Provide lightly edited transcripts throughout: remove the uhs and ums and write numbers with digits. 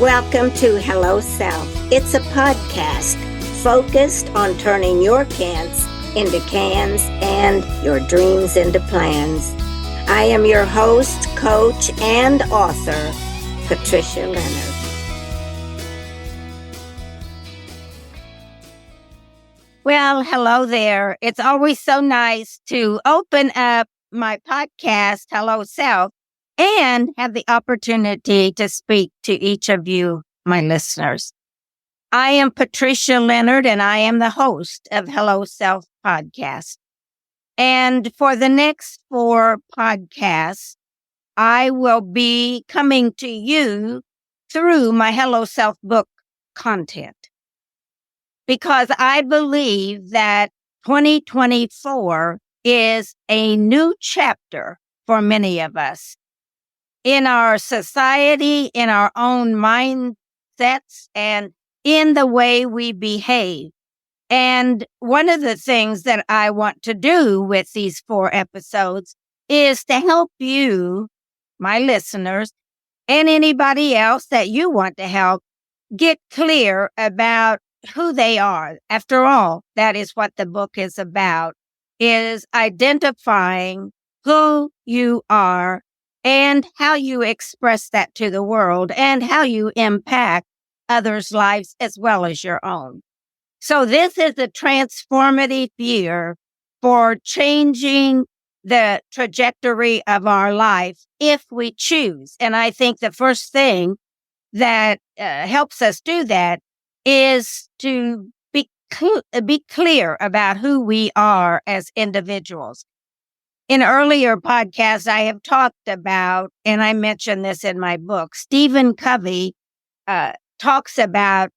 Welcome to Hello Self. It's a podcast focused on turning your can'ts into cans and your dreams into plans. I am your host, coach, and author, Patricia Leonard. Well, hello there. It's always so nice to open up my podcast, Hello Self, and have the opportunity to speak to each of you, my listeners. I am Patricia Leonard, and I am the host of Hello Self podcast. And for the next 4 podcasts, I will be coming to you through my Hello Self book content. Because I believe that 2024 is a new chapter for many of us in our society, in our own mindsets, and in the way we behave. And one of the things that I want to do with these 4 episodes is to help you, my listeners, and anybody else that you want to help get clear about who they are. After all, that is what the book is about, is identifying who you are and how you express that to the world and how you impact others' lives as well as your own. So this is a transformative year for changing the trajectory of our life if we choose. And I think the first thing that helps us do that is to be clear about who we are as individuals. In earlier podcasts, I have talked about, and I mentioned this in my book, Stephen Covey talks about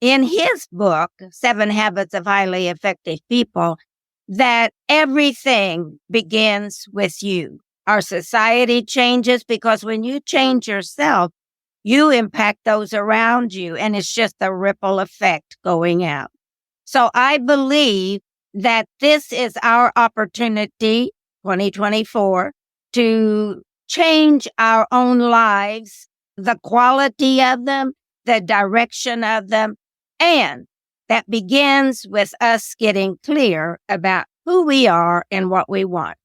in his book, 7 Habits of Highly Effective People, that everything begins with you. Our society changes because when you change yourself, you impact those around you, and it's just a ripple effect going out. So I believe that this is our opportunity, 2024, to change our own lives, the quality of them, the direction of them, and that begins with us getting clear about who we are and what we want.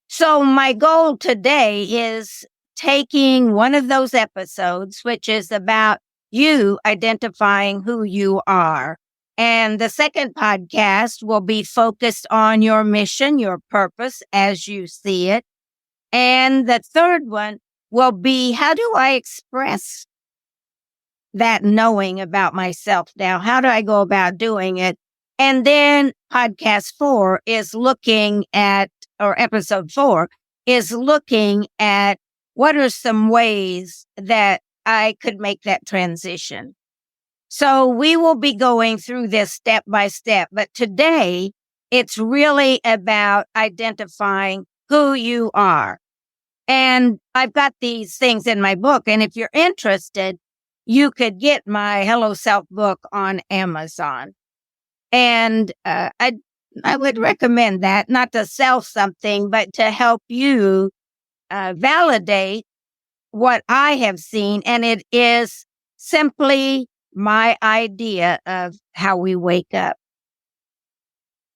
So my goal today is taking one of those episodes, which is about you identifying who you are. And the second podcast will be focused on your mission, your purpose as you see it. And the third one will be, how do I express that knowing about myself now? How do I go about doing it? And then podcast 4 is looking at, or episode 4 is looking at, what are some ways that I could make that transition? So we will be going through this step by step, but today it's really about identifying who you are. And I've got these things in my book, and if you're interested, you could get my Hello Self book on Amazon. And I would recommend that, not to sell something, but to help you validate what I have seen. And it is simply my idea of how we wake up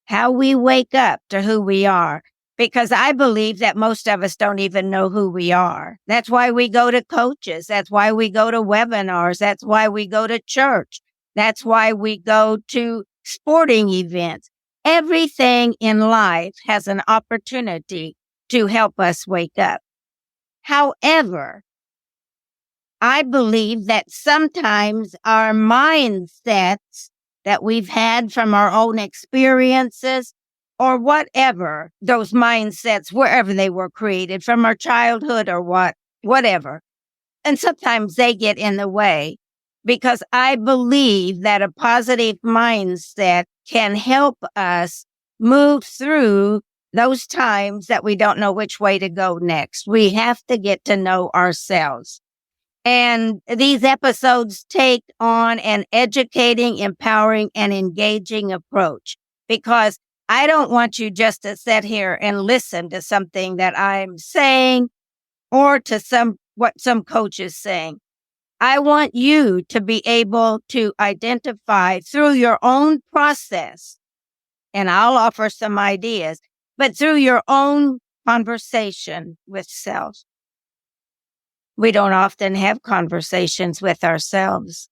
to who we are, because I believe that most of us don't even know who we are. That's why we go to coaches. That's why we go to webinars. That's why we go to church. That's why we go to sporting events. Everything in life has an opportunity to help us wake up. However, I believe that sometimes our mindsets that we've had from our own experiences, or whatever, those mindsets, wherever they were created, from our childhood or whatever, and sometimes they get in the way, because I believe that a positive mindset can help us move through those times that we don't know which way to go next. We have to get to know ourselves. And these episodes take on an educating, empowering, and engaging approach, because I don't want you just to sit here and listen to something that I'm saying or to what some coach is saying. I want you to be able to identify through your own process, and I'll offer some ideas, but through your own conversation with self. We don't often have conversations with ourselves.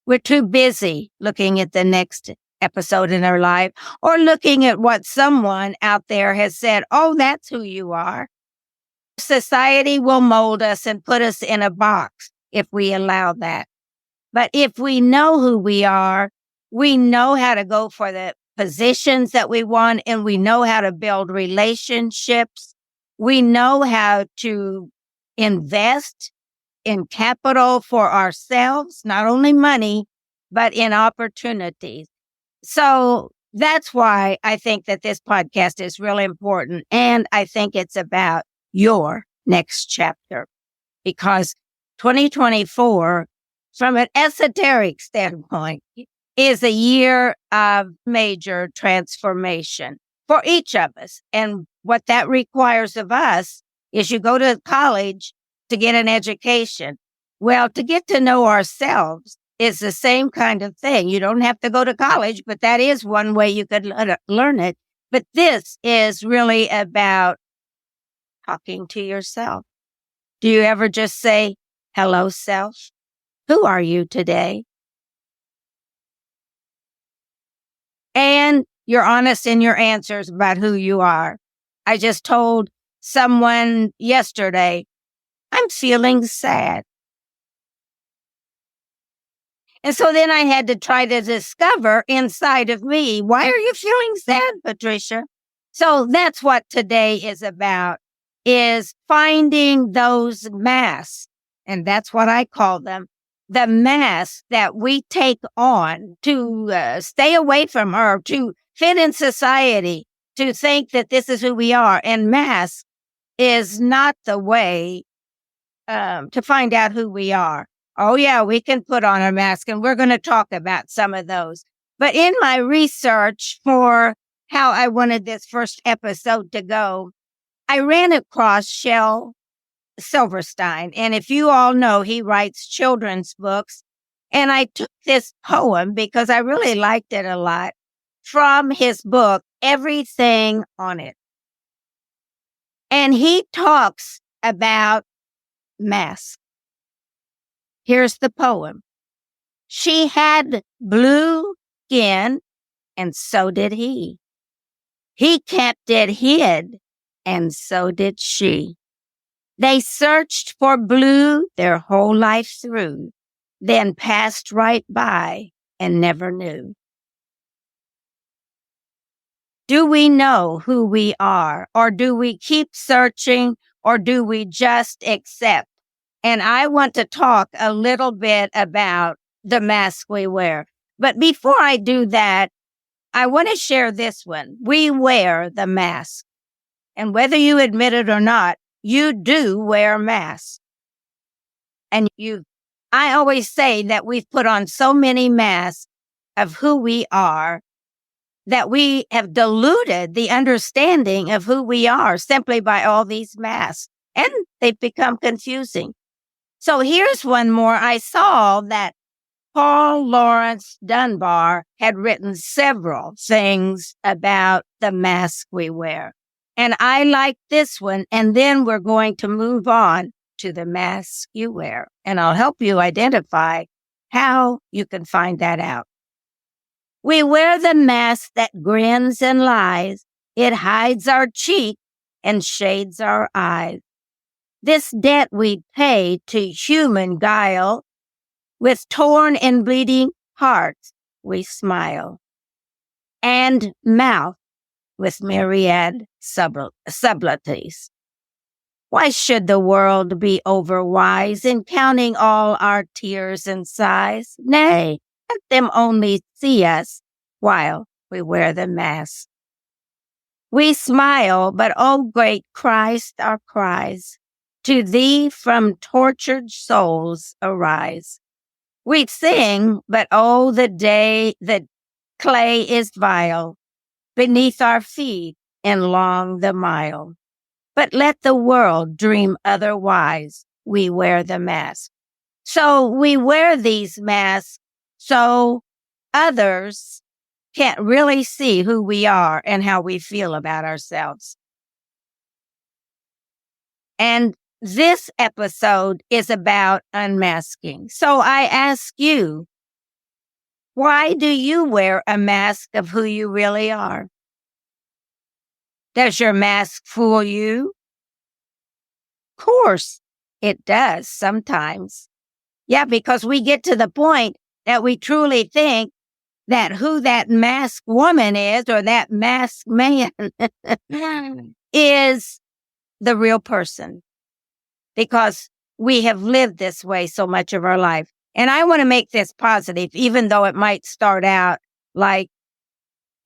We're too busy looking at the next episode in our life or looking at what someone out there has said. Oh, that's who you are. Society will mold us and put us in a box if we allow that. But if we know who we are, we know how to go for the positions that we want, and we know how to build relationships. We know how to invest in capital for ourselves, not only money, but in opportunities. So that's why I think that this podcast is really important. And I think it's about your next chapter, because 2024, from an esoteric standpoint, is a year of major transformation for each of us. And what that requires of us is you go to college to get an education. Well, to get to know ourselves is the same kind of thing. You don't have to go to college, but that is one way you could learn it. But this is really about talking to yourself. Do you ever just say, hello, self? Who are you today? And you're honest in your answers about who you are. I just told someone yesterday, I'm feeling sad. And so then I had to try to discover inside of me, why are you feeling sad, Patricia? So that's what today is about, is finding those masks. And that's what I call them, the masks that we take on to stay away from or to fit in society, to think that this is who we are. And mask is not the way to find out who we are. Oh, yeah, we can put on a mask, and we're going to talk about some of those. But in my research for how I wanted this first episode to go, I ran across Shel Silverstein. And if you all know, he writes children's books. And I took this poem because I really liked it a lot from his book, Everything on It. And he talks about masks. Here's the poem. She had blue skin, and so did he. He kept it hid, and so did she. They searched for blue their whole life through, then passed right by and never knew. Do we know who we are, or do we keep searching, or do we just accept? And I want to talk a little bit about the mask we wear. But before I do that, I want to share this one. We wear the mask. And whether you admit it or not, you do wear masks. And I always say that we've put on so many masks of who we are that we have diluted the understanding of who we are simply by all these masks. And they've become confusing. So here's one more. I saw that Paul Laurence Dunbar had written several things about the mask we wear. And I like this one. And then we're going to move on to the mask you wear. And I'll help you identify how you can find that out. We wear the mask that grins and lies. It hides our cheek and shades our eyes. This debt we pay to human guile, with torn and bleeding hearts we smile, and mouth with myriad subtleties. Why should the world be overwise in counting all our tears and sighs? Nay, let them only see us while we wear the mask. We smile, but oh great Christ, our cries to thee from tortured souls arise. We sing, but oh, the day that clay is vile beneath our feet and long the mile. But let the world dream otherwise. We wear the mask. So we wear these masks so others can't really see who we are and how we feel about ourselves. And this episode is about unmasking. So I ask you, why do you wear a mask of who you really are? Does your mask fool you? Of course, it does sometimes. Yeah, because we get to the point that we truly think that who that masked woman is or that masked man is the real person because we have lived this way so much of our life. And I want to make this positive, even though it might start out like,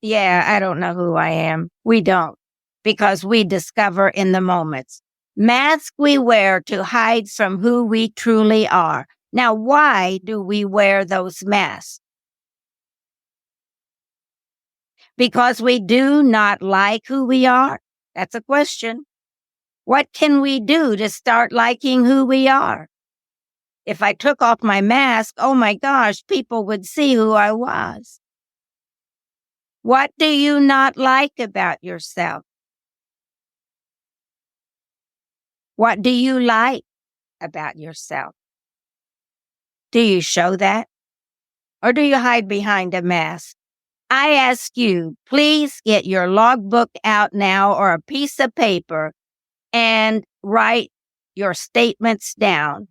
yeah, I don't know who I am. We don't, because we discover in the moments. Masks we wear to hide from who we truly are. Now, why do we wear those masks? Because we do not like who we are? That's a question. What can we do to start liking who we are? If I took off my mask, oh my gosh, people would see who I was. What do you not like about yourself? What do you like about yourself? Do you show that? Or do you hide behind a mask? I ask you, please get your logbook out now or a piece of paper and write your statements down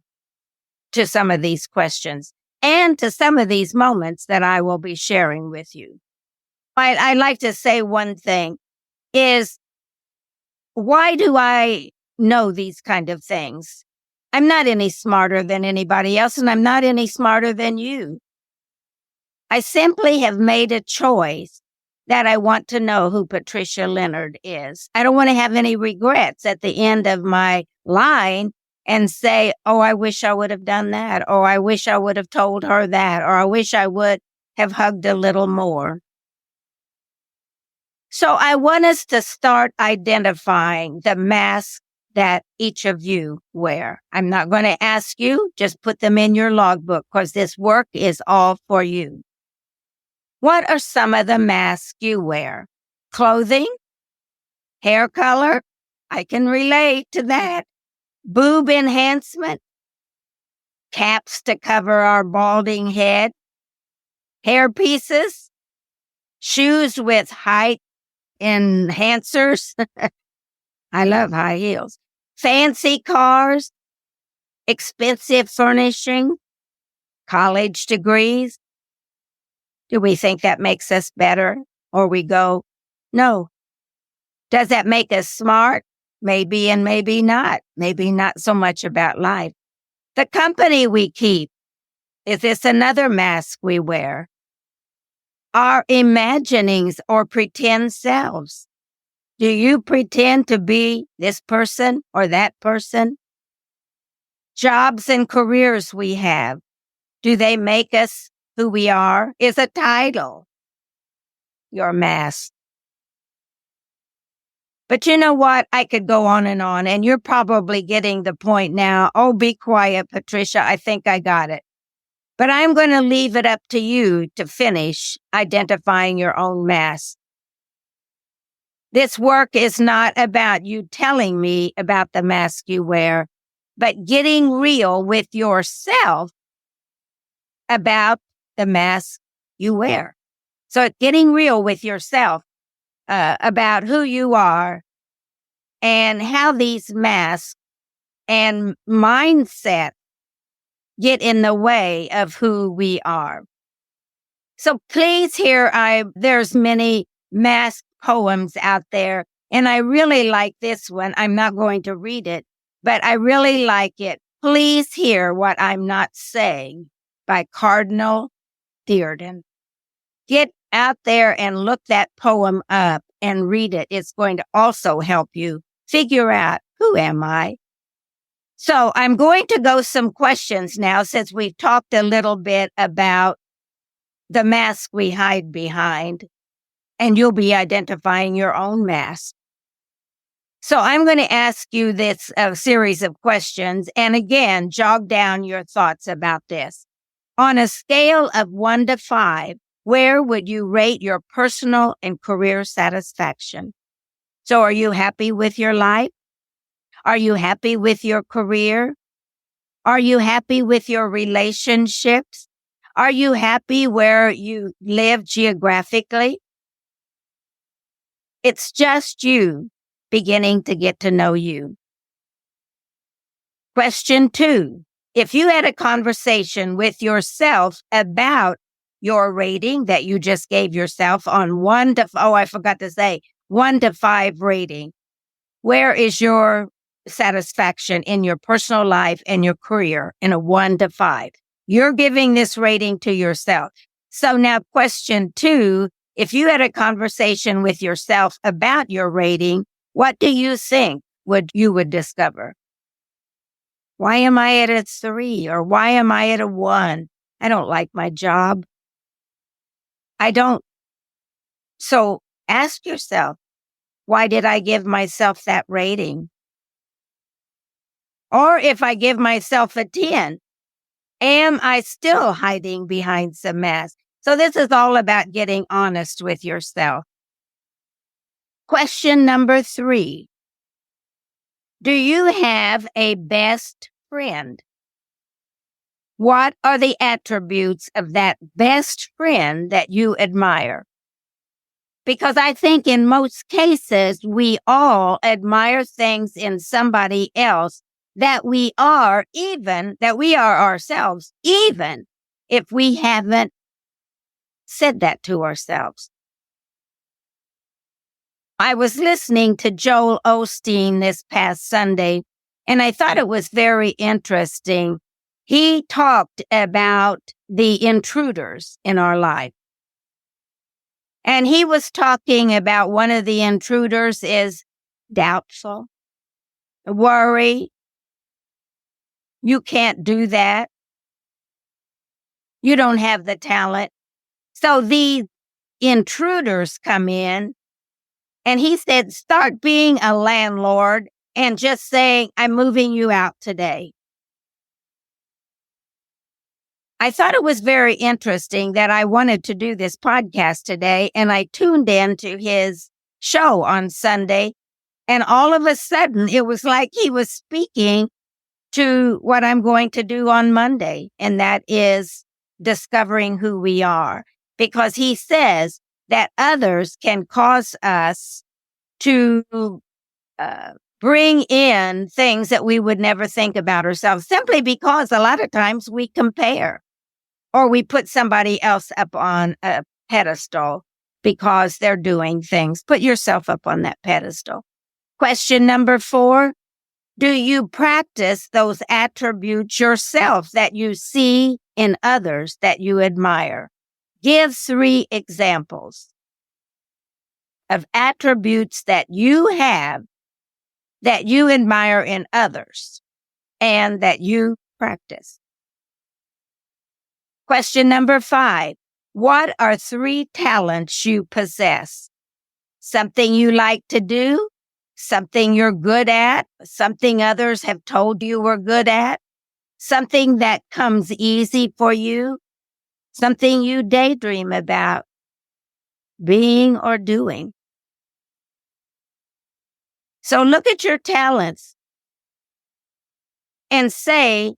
to some of these questions and to some of these moments that I will be sharing with you. I'd like to say one thing is, why do I know these kind of things? I'm not any smarter than anybody else, and I'm not any smarter than you. I simply have made a choice that I want to know who Patricia Leonard is. I don't want to have any regrets at the end of my line and say, oh, I wish I would have done that, or I wish I would have told her that, or I wish I would have hugged a little more. So I want us to start identifying the masks that each of you wear. I'm not going to ask you, just put them in your logbook because this work is all for you. What are some of the masks you wear? Clothing? Hair color? I can relate to that. Boob enhancement? Caps to cover our balding head? Hair pieces? Shoes with height enhancers? I love high heels. Fancy cars? Expensive furnishing? College degrees? Do we think that makes us better? Or we go, no. Does that make us smart? Maybe and maybe not. Maybe not so much about life. The company we keep. Is this another mask we wear? Our imaginings or pretend selves. Do you pretend to be this person or that person? Jobs and careers we have. Do they make us who we are? Is a title your mask? But you know what? I could go on, and you're probably getting the point now. Oh, be quiet, Patricia. I think I got it. But I'm going to leave it up to you to finish identifying your own mask. This work is not about you telling me about the mask you wear, but getting real with yourself about the mask you wear. So getting real with yourself about who you are and how these masks and mindset get in the way of who we are. So please there's many mask poems out there, and I really like this one. I'm not going to read it, but I really like it. Please hear what I'm not saying by Cardinal Dearden. Get out there and look that poem up and read it. It's going to also help you figure out, who am I? So I'm going to go some questions now, since we've talked a little bit about the mask we hide behind, and you'll be identifying your own mask. So I'm going to ask you this series of questions. And again, jog down your thoughts about this. On a scale of 1 to 5, where would you rate your personal and career satisfaction? So are you happy with your life? Are you happy with your career? Are you happy with your relationships? Are you happy where you live geographically? It's just you beginning to get to know you. Question 2. If you had a conversation with yourself about your rating that you just gave yourself on 1 to, 1 to 5 rating, where is your satisfaction in your personal life and your career in a 1 to 5? You're giving this rating to yourself. So now question 2, if you had a conversation with yourself about your rating, what do you think you would discover? Why am I at a 3 or why am I at a 1? I don't like my job. I don't. So ask yourself, why did I give myself that rating? Or if I give myself a 10, am I still hiding behind some mask? So this is all about getting honest with yourself. Question number 3. Do you have a best friend? What are the attributes of that best friend that you admire? Because I think in most cases, we all admire things in somebody else that we are ourselves, even if we haven't said that to ourselves. I was listening to Joel Osteen this past Sunday, and I thought it was very interesting. He talked about the intruders in our life. And he was talking about one of the intruders is doubtful, worry. You can't do that. You don't have the talent. So these intruders come in, and he said, start being a landlord and just saying, I'm moving you out today. I thought it was very interesting that I wanted to do this podcast today, and I tuned in to his show on Sunday, and all of a sudden it was like he was speaking to what I'm going to do on Monday, and that is discovering who we are, because he says that others can cause us to bring in things that we would never think about ourselves, simply because a lot of times we compare or we put somebody else up on a pedestal because they're doing things. Put yourself up on that pedestal. Question number 4, do you practice those attributes yourself that you see in others that you admire? Give 3 examples of attributes that you have that you admire in others and that you practice. Question number 5, what are 3 talents you possess? Something you like to do, something you're good at, something others have told you we're good at, something that comes easy for you, something you daydream about being or doing. So look at your talents and say,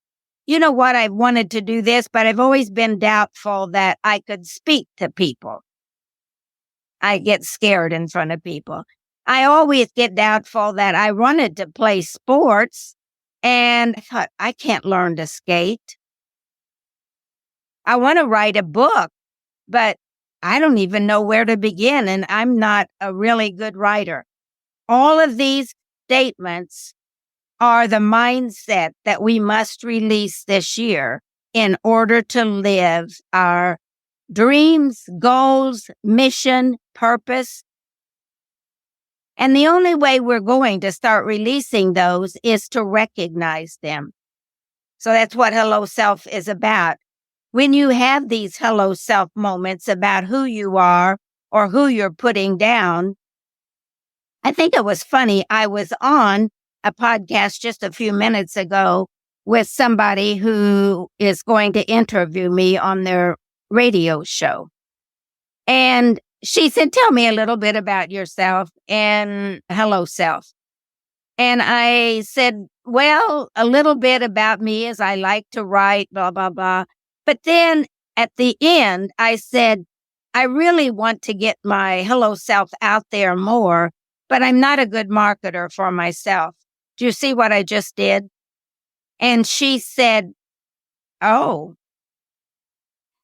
you know what, I've wanted to do this, but I've always been doubtful that I could speak to people. I get scared in front of people. I always get doubtful that I wanted to play sports, and I thought, I can't learn to skate. I want to write a book, but I don't even know where to begin, and I'm not a really good writer. All of these statements are the mindset that we must release this year in order to live our dreams, goals, mission, purpose. And the only way we're going to start releasing those is to recognize them. So that's what Hello Self is about. When you have these Hello Self moments about who you are or who you're putting down, I think it was funny. I was on a podcast just a few minutes ago with somebody who is going to interview me on their radio show. And she said, tell me a little bit about yourself and hello, self. And I said, well, a little bit about me is I like to write, blah, blah, blah. But then at the end, I said, I really want to get my hello self out there more, but I'm not a good marketer for myself. Do you see what I just did? And she said, oh,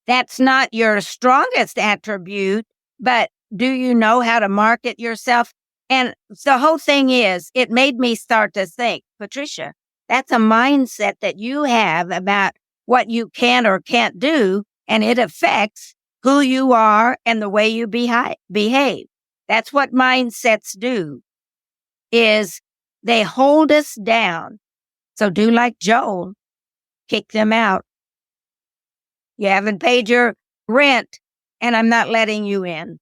that's not your strongest attribute, but do you know how to market yourself? And the whole thing is, it made me start to think, Patricia, that's a mindset that you have about what you can or can't do, and it affects who you are and the way you behave. That's what mindsets do, is they hold us down. So do like Joel, kick them out. You haven't paid your rent, and I'm not letting you in.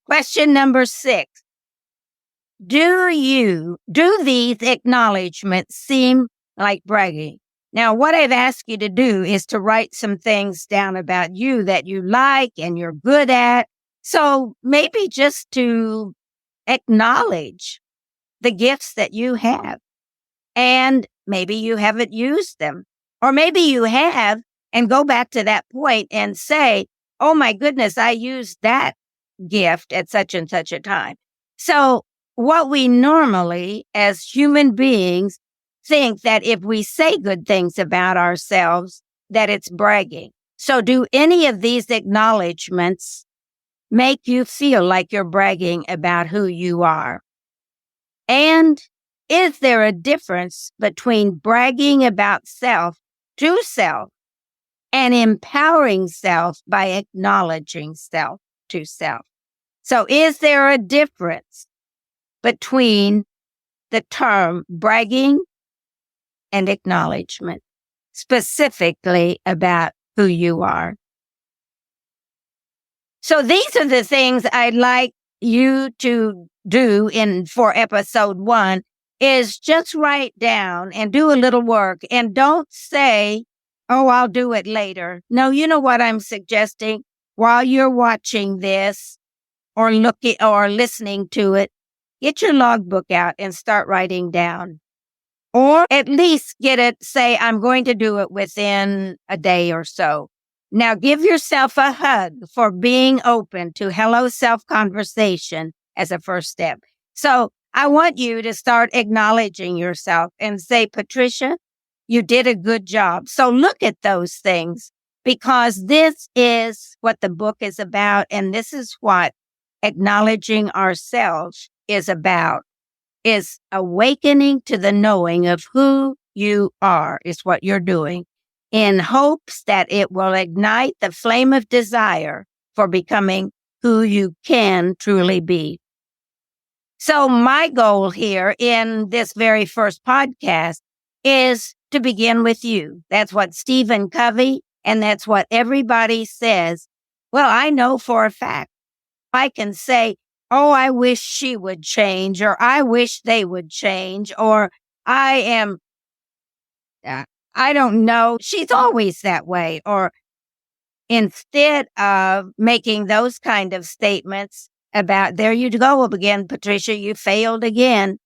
Question number 6. Do these acknowledgments seem like bragging? Now, what I've asked you to do is to write some things down about you that you like and you're good at. So maybe just to acknowledge the gifts that you have. And maybe you haven't used them. Or maybe you have, and go back to that point and say, oh my goodness, I used that gift at such and such a time. So what we normally, as human beings, think that if we say good things about ourselves, that it's bragging. So do any of these acknowledgments make you feel like you're bragging about who you are? And is there a difference between bragging about self to self and empowering self by acknowledging self to self? So is there a difference between the term bragging and acknowledgement, specifically about who you are? So these are the things I'd like you to do for episode 1, is just write down and do a little work, and don't say, oh, I'll do it later. No, you know what I'm suggesting? While you're watching this or looking or listening to it, get your logbook out and start writing down. Or at least say, I'm going to do it within a day or so. Now give yourself a hug for being open to hello self conversation as a first step. So I want you to start acknowledging yourself and say, Patricia, you did a good job. So look at those things, because this is what the book is about. And this is what acknowledging ourselves is about, is awakening to the knowing of who you are is what you're doing, in hopes that it will ignite the flame of desire for becoming who you can truly be. So my goal here in this very first podcast is to begin with you. That's what Stephen Covey, and that's what everybody says. Well, I know for a fact. I can say, oh, I wish she would change, or I wish they would change, or I don't know, she's always that way. Or instead of making those kind of statements about, there you go again, Patricia, you failed again.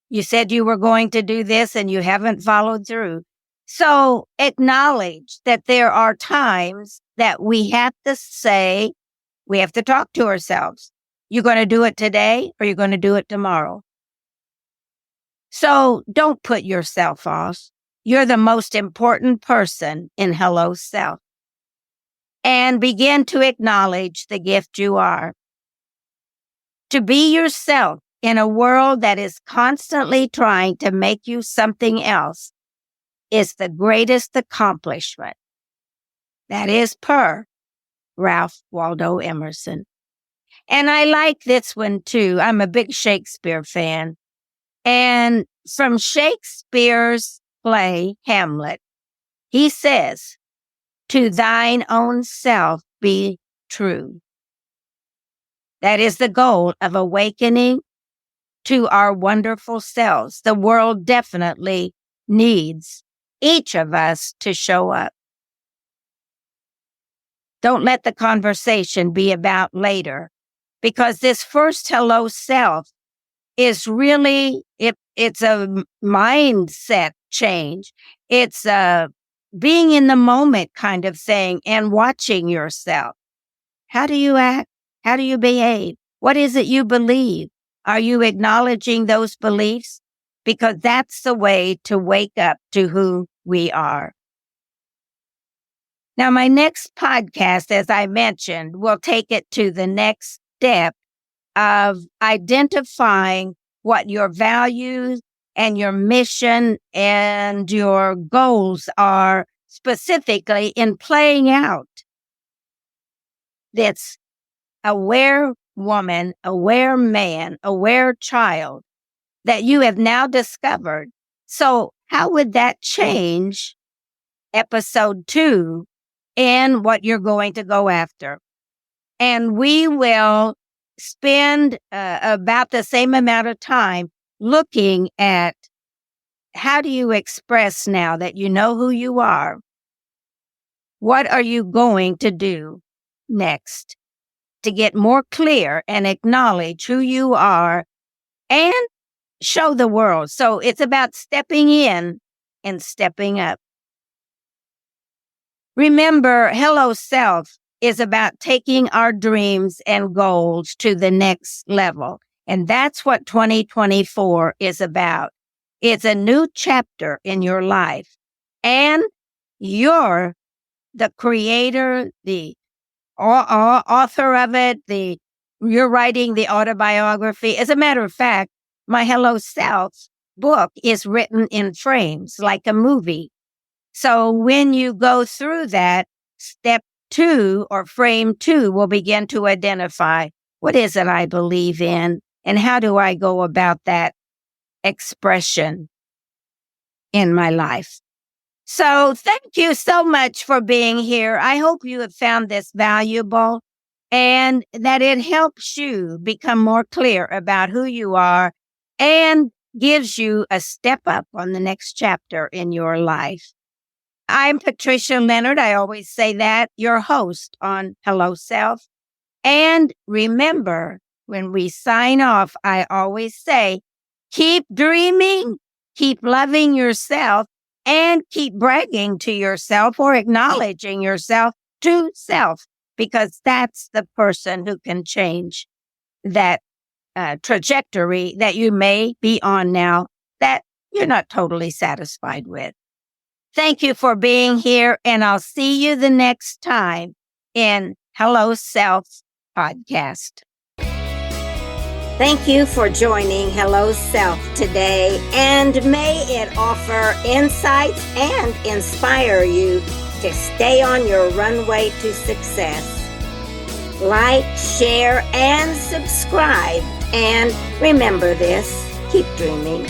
You said you were going to do this and you haven't followed through. So acknowledge that there are times that we have to say, we have to talk to ourselves. You're going to do it today or you're going to do it tomorrow. So don't put yourself off. You're the most important person in Hello Self. And begin to acknowledge the gift you are. To be yourself in a world that is constantly trying to make you something else is the greatest accomplishment. That is per Ralph Waldo Emerson. And I like this one too. I'm a big Shakespeare fan. And from Shakespeare's play, Hamlet, he says, to thine own self be true. That is the goal of awakening to our wonderful selves. The world definitely needs each of us to show up. Don't let the conversation be about later, because this first hello self is really, it's a mindset change. It's a being in the moment kind of thing and watching yourself. How do you act? How do you behave? What is it you believe? Are you acknowledging those beliefs? Because that's the way to wake up to who we are. Now, my next podcast, as I mentioned, will take it to the next step of identifying what your values and your mission and your goals are specifically in playing out this aware woman, aware man, aware child that you have now discovered. So how would that change episode 2 and what you're going to go after? And we will spend about the same amount of time looking at how do you express now that you know who you are? What are you going to do next to get more clear and acknowledge who you are and show the world? So it's about stepping in and stepping up. Remember, Hello Self is about taking our dreams and goals to the next level. And that's what 2024 is about. It's a new chapter in your life. And you're the creator, the author of it, you're writing the autobiography. As a matter of fact, my Hello Self book is written in frames like a movie. So when you go through that, step 2 or frame 2 will begin to identify what is it I believe in and how do I go about that expression in my life. So thank you so much for being here. I hope you have found this valuable and that it helps you become more clear about who you are and gives you a step up on the next chapter in your life. I'm Patricia Leonard. I always say that, your host on Hello Self. And remember, when we sign off, I always say, keep dreaming, keep loving yourself, and keep bragging to yourself or acknowledging yourself to self, because that's the person who can change that trajectory that you may be on now that you're not totally satisfied with. Thank you for being here, and I'll see you the next time in Hello Self podcast. Thank you for joining Hello Self today, and may it offer insights and inspire you to stay on your runway to success. Like, share, and subscribe. And remember this, keep dreaming.